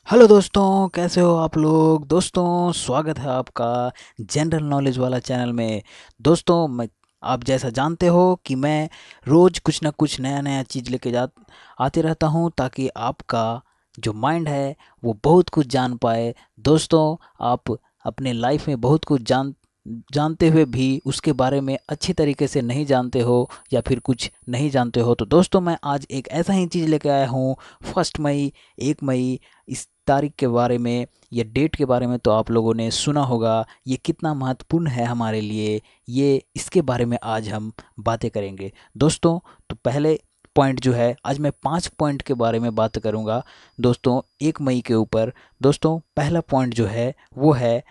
Hello दोस्तों, कैसे हो आप लोग। दोस्तों, स्वागत है आपका जनरल नॉलेज वाला चैनल में। दोस्तों, मैं आप जैसा जानते हो कि मैं रोज़ कुछ ना कुछ नया नया चीज़ लेके जा आते रहता हूँ ताकि आपका जो माइंड है वो बहुत कुछ जान पाए। दोस्तों, आप अपने लाइफ में बहुत कुछ जानते हुए भी उसके बारे में अच्छी तरीके से नहीं जानते हो या फिर कुछ नहीं जानते हो, तो दोस्तों मैं आज एक ऐसा ही चीज़ लेके आया हूँ। 1 मई, 1 मई, इस तारीख के बारे में या डेट के बारे में तो आप लोगों ने सुना होगा। ये कितना महत्वपूर्ण है हमारे लिए, ये इसके बारे में आज हम बातें करेंगे। दोस्तों, तो पहले पॉइंट जो है, आज मैं 5 पॉइंट के बारे में बात करूंगा दोस्तों 1 मई के ऊपर। दोस्तों, पहला पॉइंट जो है वो है,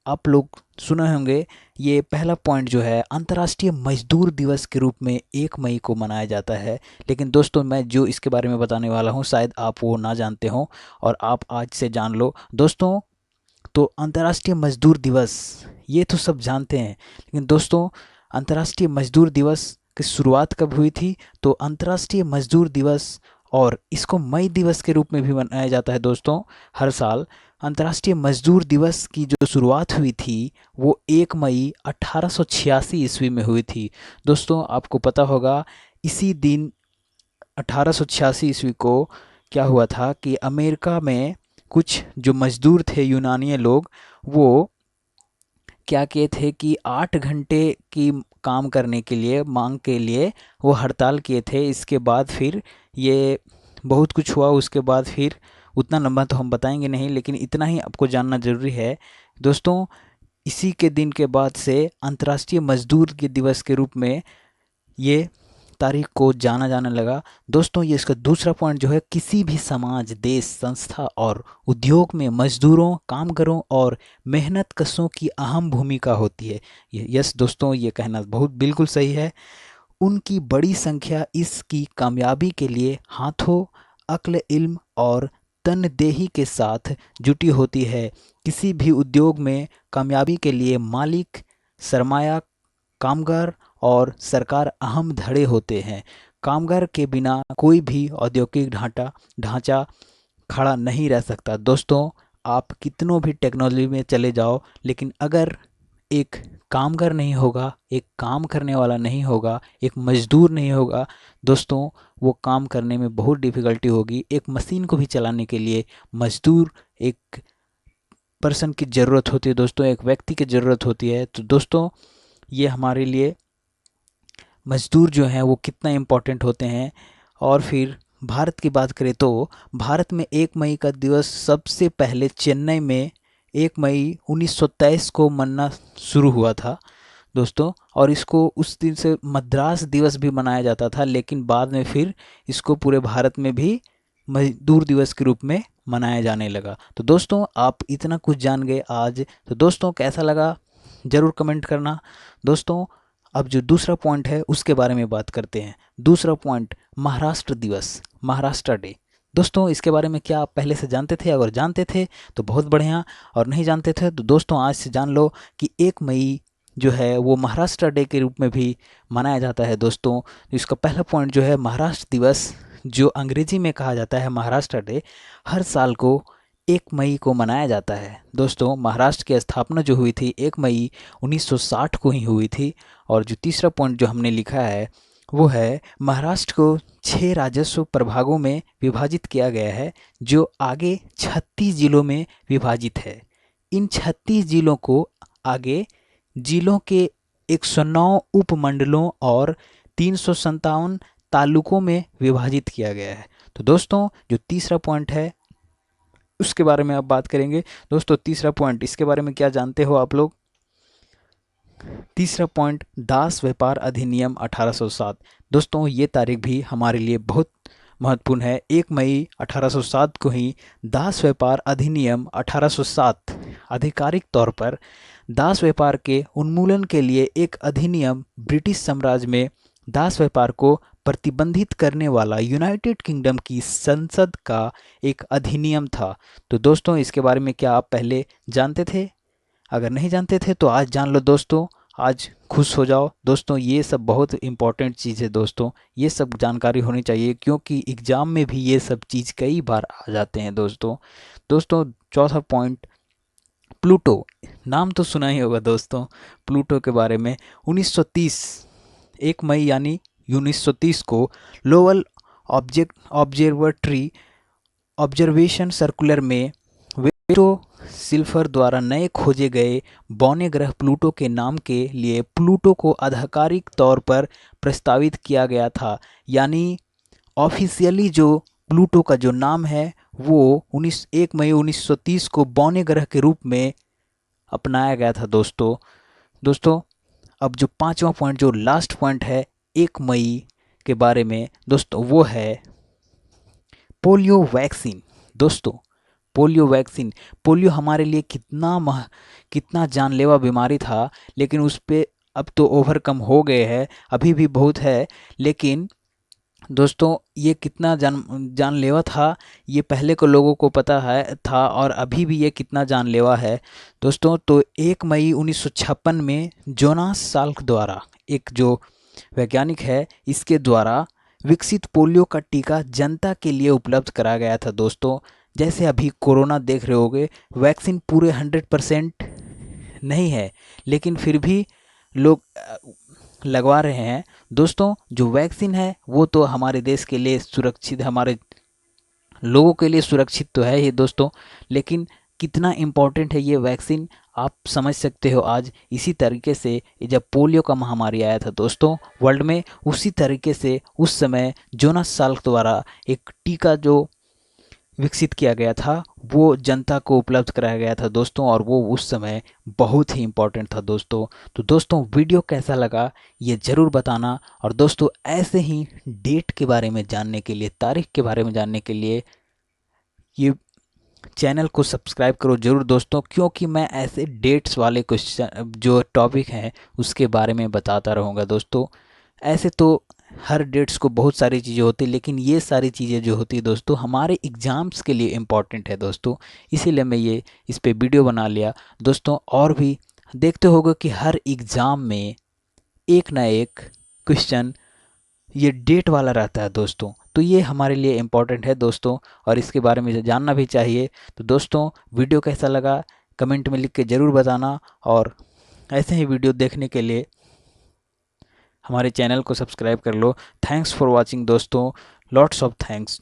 आप लोग सुने होंगे, ये पहला पॉइंट जो है अंतर्राष्ट्रीय मजदूर दिवस के रूप में 1 मई को मनाया जाता है। लेकिन दोस्तों, मैं जो इसके बारे में बताने वाला हूँ शायद आप वो ना जानते हो और आप आज से जान लो। दोस्तों, तो अंतर्राष्ट्रीय मजदूर दिवस ये तो सब जानते हैं, लेकिन दोस्तों अंतर्राष्ट्रीय मजदूर दिवस की शुरुआत कब हुई थी? तो अंतर्राष्ट्रीय मजदूर दिवस, और इसको मई दिवस के रूप में भी मनाया जाता है दोस्तों हर साल। अंतर्राष्ट्रीय मजदूर दिवस की जो शुरुआत हुई थी वो 1 मई 1886 ईस्वी में हुई थी। दोस्तों, आपको पता होगा इसी दिन 1886 ईस्वी को क्या हुआ था कि अमेरिका में कुछ जो मजदूर थे, यूनानी लोग, वो क्या किए थे कि 8 घंटे की काम करने के लिए, मांग के लिए वो हड़ताल किए थे। इसके बाद फिर ये बहुत कुछ हुआ। उसके बाद फिर उतना लंबा तो हम बताएंगे नहीं, लेकिन इतना ही आपको जानना ज़रूरी है दोस्तों। इसी के दिन के बाद से अंतर्राष्ट्रीय मजदूर के दिवस के रूप में ये तारीख को जाना जाने लगा। दोस्तों, ये इसका दूसरा पॉइंट जो है, किसी भी समाज, देश, संस्था और उद्योग में मजदूरों, कामगारों और मेहनत कशों की अहम भूमिका होती है। यस दोस्तों, ये कहना बहुत बिल्कुल सही है। उनकी बड़ी संख्या इसकी कामयाबी के लिए हाथों, अक्ल, इल्म और तनदेही के साथ जुटी होती है। किसी भी उद्योग में कामयाबी के लिए मालिक, सरमाया, कामगार और सरकार अहम धड़े होते हैं। कामगार के बिना कोई भी औद्योगिक ढांचा खड़ा नहीं रह सकता। दोस्तों, आप कितनों भी टेक्नोलॉजी में चले जाओ, लेकिन अगर एक कामगार नहीं होगा, एक काम करने वाला नहीं होगा, एक मजदूर नहीं होगा, दोस्तों वो काम करने में बहुत डिफ़िकल्टी होगी। एक मशीन को भी चलाने के लिए मजदूर, एक पर्सन की ज़रूरत होती है दोस्तों, एक व्यक्ति की ज़रूरत होती है। तो दोस्तों, ये हमारे लिए मज़दूर जो हैं वो कितना इम्पोर्टेंट होते हैं। और फिर भारत की बात करें तो भारत में 1 मई का दिवस सबसे पहले चेन्नई में 1 मई 1923 को मनना शुरू हुआ था दोस्तों। और इसको उस दिन से मद्रास दिवस भी मनाया जाता था, लेकिन बाद में फिर इसको पूरे भारत में भी मजदूर दिवस के रूप में मनाया जाने लगा। तो दोस्तों, आप इतना कुछ जान गए आज, तो दोस्तों कैसा लगा ज़रूर कमेंट करना। दोस्तों, अब जो दूसरा पॉइंट है उसके बारे में बात करते हैं। दूसरा पॉइंट, महाराष्ट्र दिवस, महाराष्ट्र डे। दोस्तों, इसके बारे में क्या आप पहले से जानते थे? अगर जानते थे तो बहुत बढ़िया, और नहीं जानते थे तो दोस्तों आज से जान लो कि 1 मई जो है वो महाराष्ट्र डे के रूप में भी मनाया जाता है दोस्तों। इसका पहला पॉइंट जो है, महाराष्ट्र दिवस, जो अंग्रेजी में कहा जाता है महाराष्ट्र डे, हर साल को 1 मई को मनाया जाता है दोस्तों। महाराष्ट्र की स्थापना जो हुई थी 1 मई 1960 को ही हुई थी। और जो तीसरा पॉइंट जो हमने लिखा है वो है, महाराष्ट्र को 6 राजस्व प्रभागों में विभाजित किया गया है, जो आगे 36 जिलों में विभाजित है। इन 36 जिलों को आगे जिलों के 109 उपमंडलों और 357 तालुकों में विभाजित किया गया है। तो दोस्तों, जो तीसरा पॉइंट है उसके बारे में अब बात करेंगे। दोस्तों, तीसरा पॉइंट, इसके बारे में क्या जानते हो आप लोग? तीसरा पॉइंट, दास व्यापार अधिनियम 1807। दोस्तों, ये तारीख भी हमारे लिए बहुत महत्वपूर्ण है। 1 मई 1807 को ही दास व्यापार अधिनियम 1807 आधिकारिक तौर पर दास व्यापार के उन्मूलन के लिए एक अधिनियम, ब्रिटिश साम्राज्य में दास व्यापार को प्रतिबंधित करने वाला यूनाइटेड किंगडम की संसद का एक अधिनियम था। तो दोस्तों, इसके बारे में क्या आप पहले जानते थे? अगर नहीं जानते थे तो आज जान लो दोस्तों। आज खुश हो जाओ दोस्तों। ये सब बहुत इम्पोर्टेंट चीज़ है दोस्तों, ये सब जानकारी होनी चाहिए क्योंकि एग्ज़ाम में भी ये सब चीज़ कई बार आ जाते हैं दोस्तों। दोस्तों चौथा पॉइंट, प्लूटो। नाम तो सुना ही होगा दोस्तों प्लूटो के बारे में। 1930 1 मई यानी 1930 को level object observatory observation circular में वेटो सिल्फर द्वारा नए खोजे गए बौने ग्रह प्लूटो के नाम के लिए प्लूटो को आधिकारिक तौर पर प्रस्तावित किया गया था। यानी ऑफिशियली जो प्लूटो का जो नाम है वो 1 मई 1930 को बौने ग्रह के रूप में अपनाया गया था दोस्तों। दोस्तों अब जो पांचवा पॉइंट, जो लास्ट पॉइंट है 1 मई के बारे में दोस्तों, वो है पोलियो वैक्सीन। दोस्तों पोलियो वैक्सीन, पोलियो हमारे लिए कितना जानलेवा बीमारी था, लेकिन उस पे अब तो ओवरकम हो गए हैं, अभी भी बहुत है, लेकिन दोस्तों ये कितना जानलेवा था ये पहले को लोगों को पता है था, और अभी भी ये कितना जानलेवा है दोस्तों। तो 1 मई 1956 में जोनास साल्क द्वारा, एक जो वैज्ञानिक है, इसके द्वारा विकसित पोलियो का टीका जनता के लिए उपलब्ध करा गया था दोस्तों। जैसे अभी कोरोना देख रहे होगे, वैक्सीन पूरे 100% नहीं है, लेकिन फिर भी लोग लगवा रहे हैं दोस्तों। जो वैक्सीन है वो तो हमारे देश के लिए सुरक्षित, हमारे लोगों के लिए सुरक्षित तो है ही दोस्तों, लेकिन कितना इम्पोर्टेंट है ये वैक्सीन आप समझ सकते हो आज। इसी तरीके से जब पोलियो का महामारी आया था दोस्तों वर्ल्ड में, उसी तरीके से उस समय जोनास साल्क द्वारा एक टीका जो विकसित किया गया था वो जनता को उपलब्ध कराया गया था दोस्तों, और वो उस समय बहुत ही इम्पोर्टेंट था दोस्तों। तो दोस्तों वीडियो कैसा लगा ये ज़रूर बताना, और दोस्तों ऐसे ही डेट के बारे में जानने के लिए, तारीख के बारे में जानने के लिए ये चैनल को सब्सक्राइब करो ज़रूर दोस्तों, क्योंकि मैं ऐसे डेट्स वाले क्वेश्चन जो टॉपिक हैं उसके बारे में बताता रहूँगा दोस्तों। ऐसे तो हर डेट्स को बहुत सारी चीज़ें होती, लेकिन ये सारी चीज़ें जो होती है दोस्तों हमारे एग्ज़ाम्स के लिए इम्पॉर्टेंट है दोस्तों, इसीलिए मैं ये इस पे वीडियो बना लिया दोस्तों। और भी देखते होगा कि हर एग्ज़ाम में एक ना एक क्वेश्चन ये डेट वाला रहता है दोस्तों, तो ये हमारे लिए इम्पॉर्टेंट है दोस्तों, और इसके बारे में जानना भी चाहिए। तो दोस्तों वीडियो कैसा लगा कमेंट में लिख के ज़रूर बताना, और ऐसे ही वीडियो देखने के लिए हमारे चैनल को सब्सक्राइब कर लो। थैंक्स फॉर वॉचिंग दोस्तों, लॉट्स ऑफ थैंक्स।